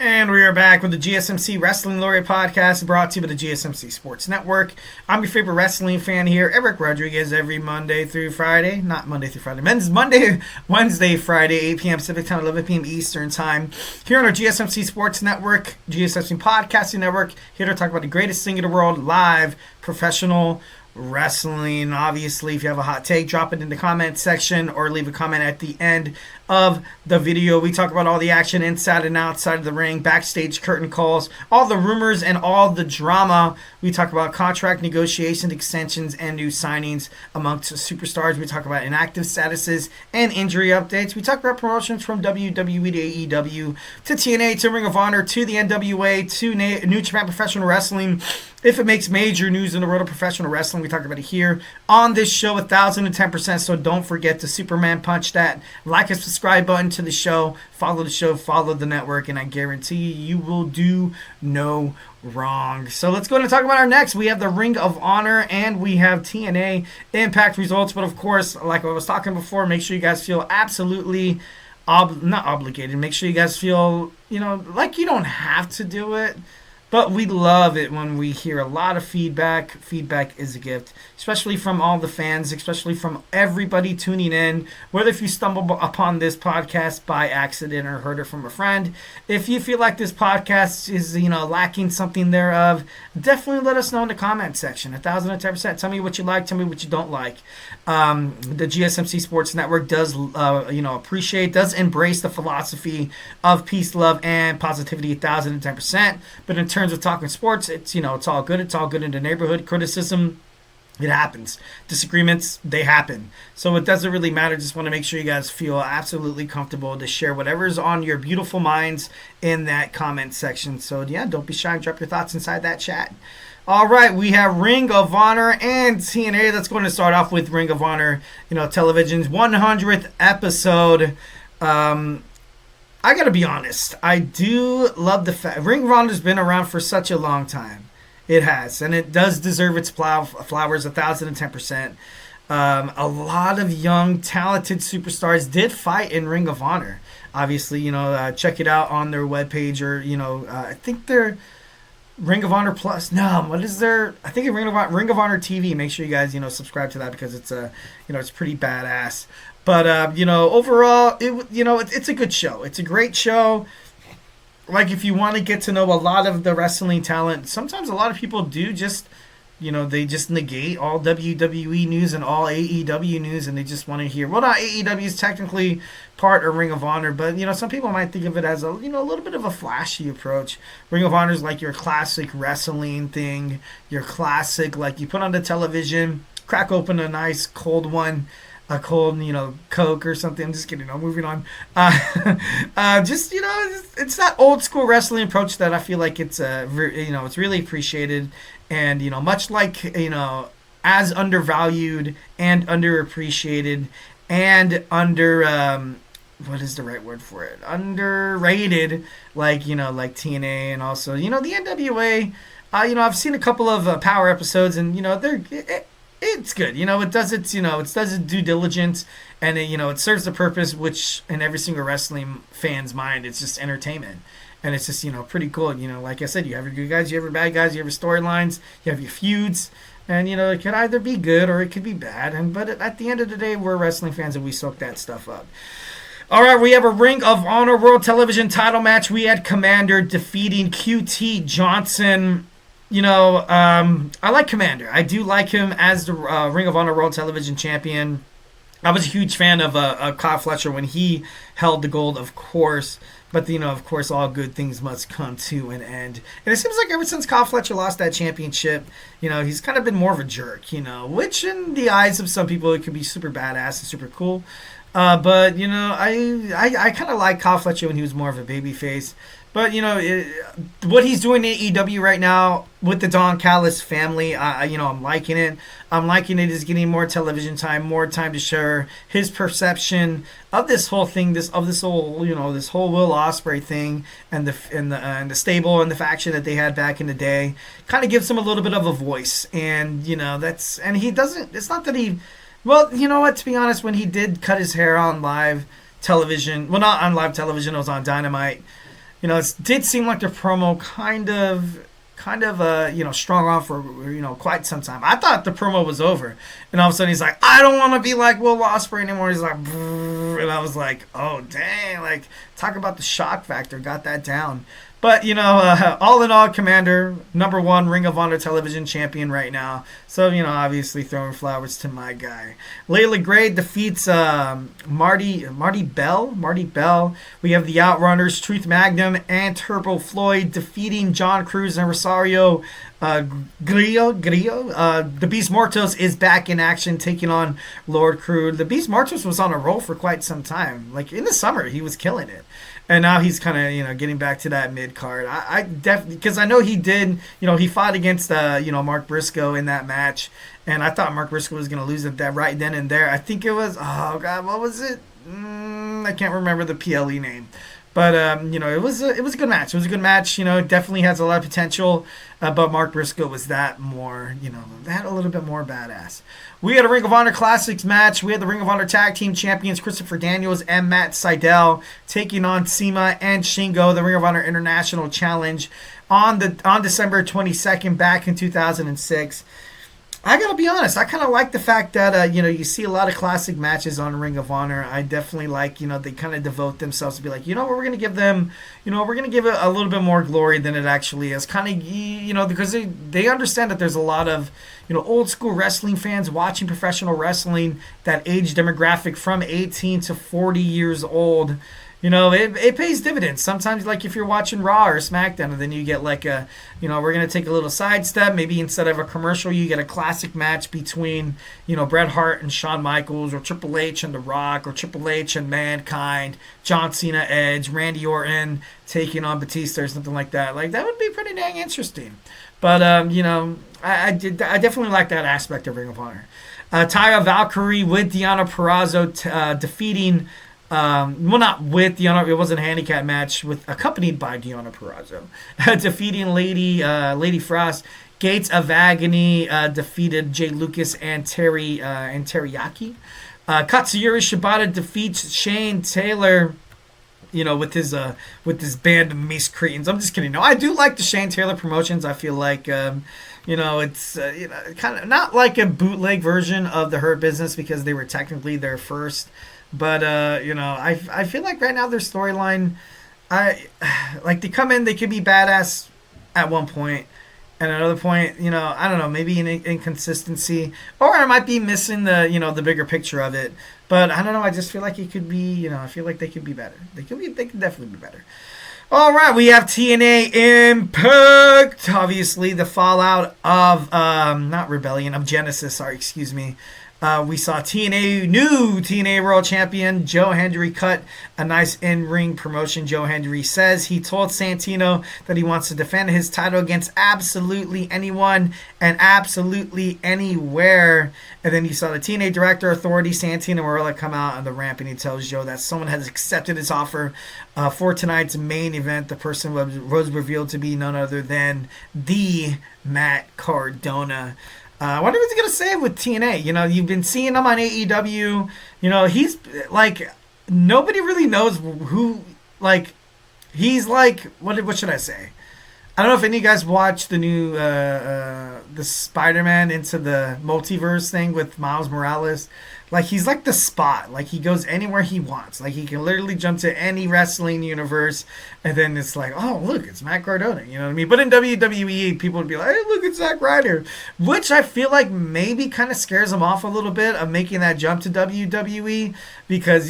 And we are back with the GSMC Wrestling Laureate podcast brought to you by the GSMC Sports Network. I'm your favorite wrestling fan here, Eric Rodriguez, every Monday through Friday. Not Monday through Friday. Wednesday, Friday, 8 p.m. Pacific Time, 11 p.m. Eastern Time. Here on our GSMC Sports Network, GSMC Podcasting Network, here to talk about the greatest thing in the world, live professional wrestling. Obviously, if you have a hot take, drop it in the comment section or leave a comment at the end of the video. We talk about all the action inside and outside of the ring, backstage curtain calls, all the rumors and all the drama. We talk about contract negotiations, extensions, and new signings amongst superstars. We talk about inactive statuses and injury updates. We talk about promotions from WWE to AEW to TNA to Ring of Honor to the NWA to New Japan Professional Wrestling. If it makes major news in the world of professional wrestling, we talk about it here on this show, 1,010%. So don't forget to Superman punch that like and subscribe button to the show, follow the network, and I guarantee you will do no wrong. So let's go ahead and talk about our next. We have the Ring of Honor and we have TNA Impact results. But of course, like I was talking before, make sure you guys feel absolutely not obligated. Make sure you guys feel, like you don't have to do it. But we love it when we hear a lot of feedback. Feedback is a gift, especially from all the fans, especially from everybody tuning in. Whether if you stumble upon this podcast by accident or heard it from a friend, if you feel like this podcast is, lacking something thereof, definitely let us know in the comment section. 1,010%. Tell me what you like. Tell me what you don't like. The GSMC Sports Network does, does embrace the philosophy of peace, love, and positivity. 1,010%. But in terms of talking sports, it's all good. It's all good in the neighborhood. Criticism, it happens. Disagreements, they happen. So it doesn't really matter. Just want to make sure you guys feel absolutely comfortable to share whatever's on your beautiful minds in that comment section. So yeah, don't be shy and drop your thoughts inside that chat. All right, we have Ring of Honor and TNA. Let's go ahead and start off with Ring of Honor, television's 100th episode. I gotta be honest, I do love the fact Ring of Honor's been around for such a long time. It has, and it does deserve its flowers, 1,010%. A lot of young, talented superstars did fight in Ring of Honor. Obviously, check it out on their webpage or, I think they're Ring of Honor Plus. No, what is there? I think it's Ring of Honor TV. Make sure you guys, subscribe to that because it's it's pretty badass. But overall, it's a good show. It's a great show. Like if you want to get to know a lot of the wrestling talent, sometimes a lot of people do just, they just negate all WWE news and all AEW news, and they just want to hear. Well, not AEW is technically part of Ring of Honor, but some people might think of it as a little bit of a flashy approach. Ring of Honor is like your classic wrestling thing, your classic like you put on the television, crack open a nice cold one. A cold, Coke or something. I'm just kidding. Moving on. It's that old school wrestling approach that I feel like it's, it's really appreciated. And, much like, as undervalued and underappreciated and what is the right word for it? Underrated, like TNA and also, the NWA. I've seen a couple of Power episodes and, it's good. It does its, it does its due diligence, and it serves the purpose, which in every single wrestling fan's mind, it's just entertainment. And it's just, pretty cool. Like I said, you have your good guys, you have your bad guys, you have your storylines, you have your feuds, and, it could either be good or it could be bad. But at the end of the day, we're wrestling fans and we soak that stuff up. All right, we have a Ring of Honor World Television title match. We had Komander defeating QT Johnson. I like Komander. I do like him as the Ring of Honor World Television Champion. I was a huge fan of Kyle Fletcher when he held the gold, of course. But, of course, all good things must come to an end. And it seems like ever since Kyle Fletcher lost that championship, he's kind of been more of a jerk, which in the eyes of some people, it could be super badass and super cool. But, I kind of like Kyle Fletcher when he was more of a babyface. But, what he's doing in AEW right now with the Don Callis family, I'm liking it. I'm liking it. He's getting more television time, more time to share his perception of this whole thing, this whole Will Ospreay thing and the stable and the faction that they had back in the day. Kind of gives him a little bit of a voice. And, and he doesn't, it's not that he, well, you know what, to be honest, when he did cut his hair on live television, well, not on live television, it was on Dynamite. it did seem like the promo kind of strung on for quite some time. I thought the promo was over, and all of a sudden he's like, I don't want to be like Will Ospreay anymore. He's like, and I was like, oh dang, like talk about the shock factor, got that down. But all in all, Komander, #1 Ring of Honor television champion right now. So obviously throwing flowers to my guy. Layla Gray defeats Marty Bell. We have the Outrunners, Truth Magnum, and Turbo Floyd defeating John Cruz and Rosario Grillo. The Beast Mortos is back in action, taking on Lord Crude. The Beast Mortos was on a roll for quite some time. Like in the summer, he was killing it. And now he's kind of, getting back to that mid card. I definitely, because I know he did, he fought against, Mark Briscoe in that match, and I thought Mark Briscoe was going to lose it that right then and there. I think it was, oh God, what was it? I can't remember the PLE name. But, it was a good match. It was a good match. It definitely has a lot of potential. But Mark Briscoe was that more, that a little bit more badass. We had a Ring of Honor Classics match. We had the Ring of Honor Tag Team Champions Christopher Daniels and Matt Sydal taking on Sema and Shingo, the Ring of Honor International Challenge on December 22nd back in 2006. I gotta be honest, I kind of like the fact that you see a lot of classic matches on Ring of Honor. I definitely like they kind of devote themselves to be like, we're gonna give them, we're gonna give it a little bit more glory than it actually is. Kind of because they understand that there's a lot of old school wrestling fans watching professional wrestling, that age demographic from 18 to 40 years old. It pays dividends. Sometimes, like if you're watching Raw or SmackDown, and then you get like a, we're going to take a little sidestep. Maybe instead of a commercial, you get a classic match between, Bret Hart and Shawn Michaels, or Triple H and The Rock, or Triple H and Mankind, John Cena, Edge, Randy Orton taking on Batista or something like that. Like, that would be pretty dang interesting. But, I definitely like that aspect of Ring of Honor. Taya Valkyrie with Deonna Purrazzo defeating... not with Deonna. It wasn't a handicap match. Accompanied by Deonna Purrazzo, defeating Lady Frost. Gates of Agony defeated Jay Lucas and Teriyaki. Katsuyori Shibata defeats Shane Taylor. With his band of miscreants. I'm just kidding. No, I do like the Shane Taylor promotions. I feel like it's kind of not like a bootleg version of the Hurt Business, because they were technically their first. But, I feel like right now their storyline, they come in, they could be badass at one point, and at another point, I don't know, maybe an inconsistency, or I might be missing the bigger picture of it. But I don't know, I just feel like it could be, I feel like they could be better. They could definitely be better. All right, we have TNA Impact, obviously the fallout of, of Genesis, excuse me. We saw new TNA World Champion Joe Hendry cut a nice in-ring promotion. Joe Hendry says he told Santino that he wants to defend his title against absolutely anyone and absolutely anywhere. And then you saw the TNA Director Authority, Santino Marella, come out on the ramp, and he tells Joe that someone has accepted his offer for tonight's main event. The person was revealed to be none other than the Matt Cardona. I wonder what he's going to say with TNA. You've been seeing him on AEW. He's like, nobody really knows who, like, he's like, what should I say? I don't know if any of you guys watched the new, the Spider-Man Into the Multiverse thing with Miles Morales. Like, he's like the Spot. Like, he goes anywhere he wants. Like, he can literally jump to any wrestling universe, and then it's like, oh, look, it's Matt Cardona. You know what I mean? But in WWE, people would be like, hey, look, it's Zack Ryder. Which I feel like maybe kind of scares him off a little bit of making that jump to WWE. Because,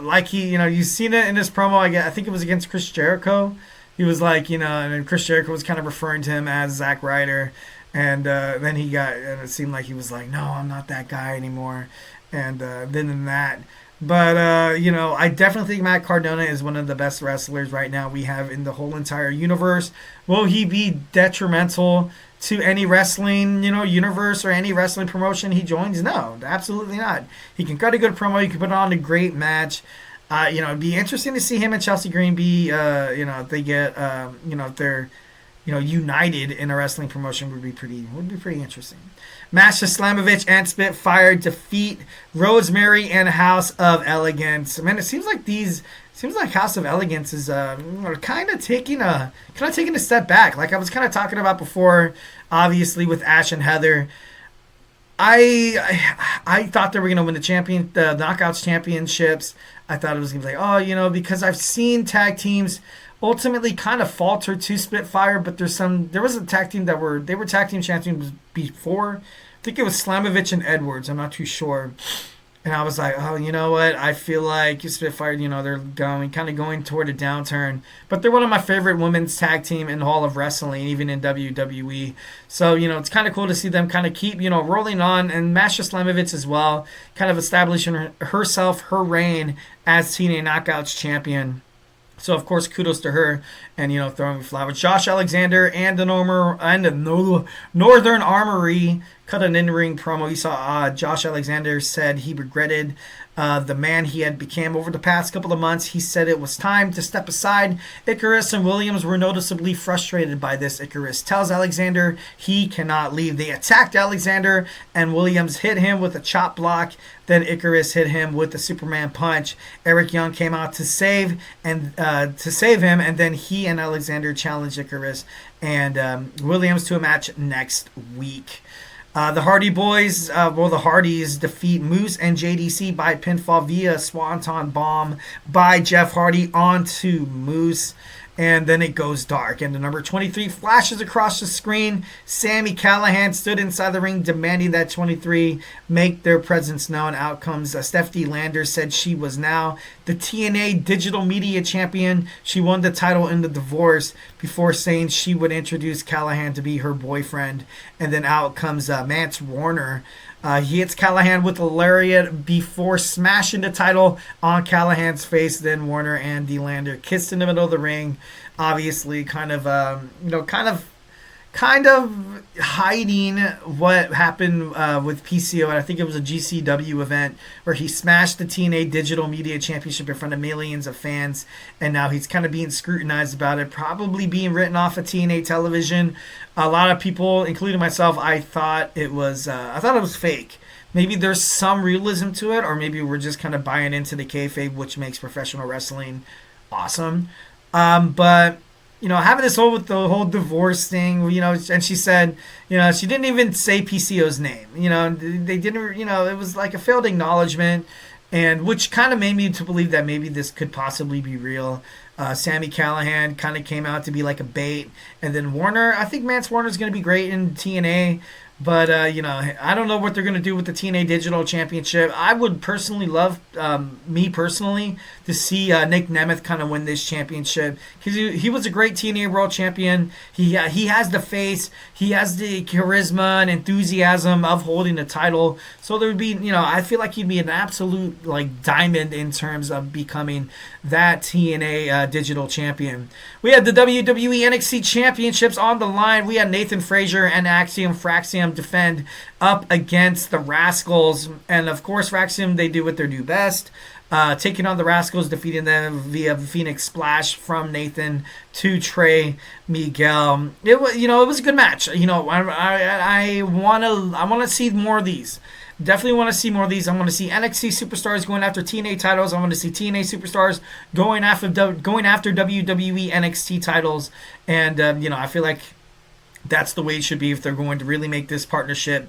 like you've seen it in this promo, I think it was against Chris Jericho. He was like, and then Chris Jericho was kind of referring to him as Zack Ryder. And then and it seemed like he was like, no, I'm not that guy anymore. And then in that. But, I definitely think Matt Cardona is one of the best wrestlers right now we have in the whole entire universe. Will he be detrimental to any wrestling, universe or any wrestling promotion he joins? No, absolutely not. He can cut a good promo. He can put on a great match. It'd be interesting to see him and Chelsea Green be, if they get, if they're united in a wrestling promotion would be pretty interesting. Masha Slamovich and Spitfire defeat Rosemary and House of Elegance. Man, it seems like House of Elegance is kind of taking a step back. Like I was kind of talking about before, obviously with Ash and Heather. I thought they were going to win the Knockouts championships. I thought it was going to be like, because I've seen tag teams ultimately kind of falter to Spitfire, but there was a tag team they were tag team champions before. I think it was Slamovich and Edwards. I'm not too sure. And I was like, oh, you know what? I feel like Spitfire, they're going toward a downturn. But they're one of my favorite women's tag team in all of wrestling, even in WWE. So, it's kind of cool to see them kind of keep, rolling on. And Masha Slamovich as well, kind of establishing herself, her reign as TNA Knockouts champion. So, of course, kudos to her and, throwing flowers. Josh Alexander and the Northern Armory cut an in-ring promo. You saw Josh Alexander said he regretted the man he had become over the past couple of months. He said it was time to step aside. Icarus and Williams were noticeably frustrated by this. Icarus tells Alexander he cannot leave. They attacked Alexander, and Williams hit him with a chop block. Then Icarus hit him with the Superman punch. Eric Young came out to save him, and then he and Alexander challenged Icarus and Williams to a match next week. The Hardy Boys, the Hardys defeat Moose and JDC by pinfall via Swanton Bomb by Jeff Hardy onto Moose. And then it goes dark. And the number 23 flashes across the screen. Sami Callihan stood inside the ring demanding that 23 make their presence known. Out comes Steph De Lander, said she was now the TNA Digital Media Champion. She won the title in the divorce before saying she would introduce Callihan to be her boyfriend. And then out comes Mance Warner. He hits Callihan with a lariat before smashing the title on Callahan's face. Then Warner and De Lander kissed in the middle of the ring. Obviously, kind of hiding what happened with PCO. And I think it was a GCW event where he smashed the TNA Digital Media Championship in front of millions of fans. And now he's kind of being scrutinized about it, probably being written off of TNA television. A lot of people, including myself, I thought it was fake. Maybe there's some realism to it, or maybe we're just kind of buying into the kayfabe, which makes professional wrestling awesome. But having this with the whole divorce thing, and she said, she didn't even say PCO's name. They didn't, it was like a failed acknowledgement, and which kind of made me to believe that maybe this could possibly be real. Sami Callihan kind of came out to be like a bait, and then Warner. I think Mance Warner is going to be great in TNA. But, I don't know what they're going to do with the TNA Digital Championship. I would personally love, to see Nick Nemeth kind of win this championship. Because he was a great TNA World Champion. He has the face. He has the charisma and enthusiasm of holding the title. So there would be, I feel like he'd be an absolute, diamond in terms of becoming that TNA Digital Champion. We had the WWE NXT Championships on the line. We had Nathan Frazier and Axiom Fraxium defend up against the Rascals, and of course Fraxium, they do what they do best, taking on the Rascals, defeating them via Phoenix Splash from Nathan to Trey Miguel. It was a good match. I want to see more of these. Definitely want to see more of these. I want to see NXT superstars going after TNA titles. I want to see TNA superstars going after WWE NXT titles, and I feel like that's the way it should be if they're going to really make this partnership,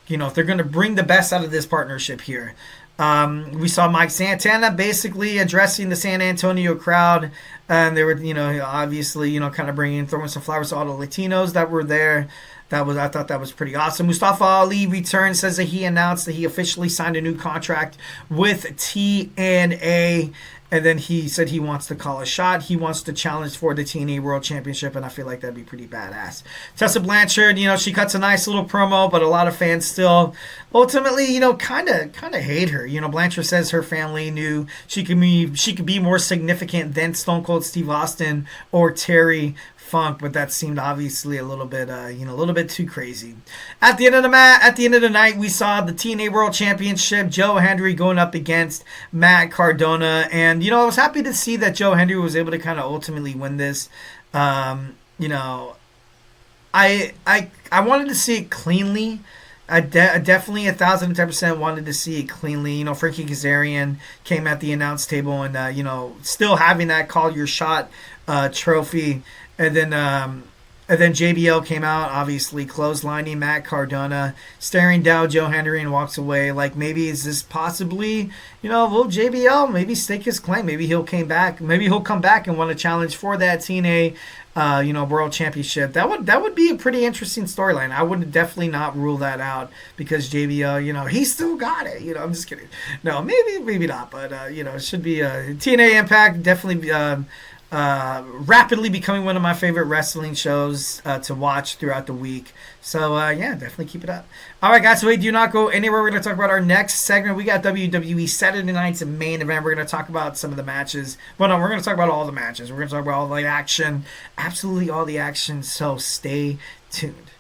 if they're going to bring the best out of this partnership here. We saw Mike Santana basically addressing the San Antonio crowd, and they were, obviously, kind of throwing some flowers to all the Latinos that were there. I thought that was pretty awesome. Mustafa Ali returns, says that he announced that he officially signed a new contract with TNA. And then he said he wants to call a shot. He wants to challenge for the TNA World Championship, and I feel like that'd be pretty badass. Tessa Blanchard, she cuts a nice little promo, but a lot of fans still ultimately, kind of hate her. Blanchard says her family knew she could be more significant than Stone Cold Steve Austin or Terry Funk, but that seemed obviously a little bit too crazy. At the end of the night, we saw the TNA World Championship, Joe Hendry going up against Matt Cardona, and I was happy to see that Joe Hendry was able to kind of ultimately win this. I wanted to see it cleanly. Definitely 1,010% wanted to see it cleanly. You know, Frankie Kazarian came at the announce table and you know, still having that call your shot trophy, and then JBL came out, obviously clotheslining Matt Cardona, staring down Joe Hendry, and walks away. Like, maybe is this possibly, you know, will JBL maybe stake his claim? Maybe he'll come back. Maybe he'll come back and want a challenge for that TNA, you know, World Championship. That would be a pretty interesting storyline. I would definitely not rule that out because JBL, you know, he still got it. You know, I'm just kidding. No, maybe not, but you know, it should be TNA Impact definitely. Rapidly becoming one of my favorite wrestling shows to watch throughout the week. So, yeah, definitely keep it up. All right, guys, so do not go anywhere. We're going to talk about our next segment. We got WWE Saturday Night's main event. We're going to talk about some of the matches. Well, no, we're going to talk about all the matches. We're going to talk about all the action, absolutely all the action. So stay tuned.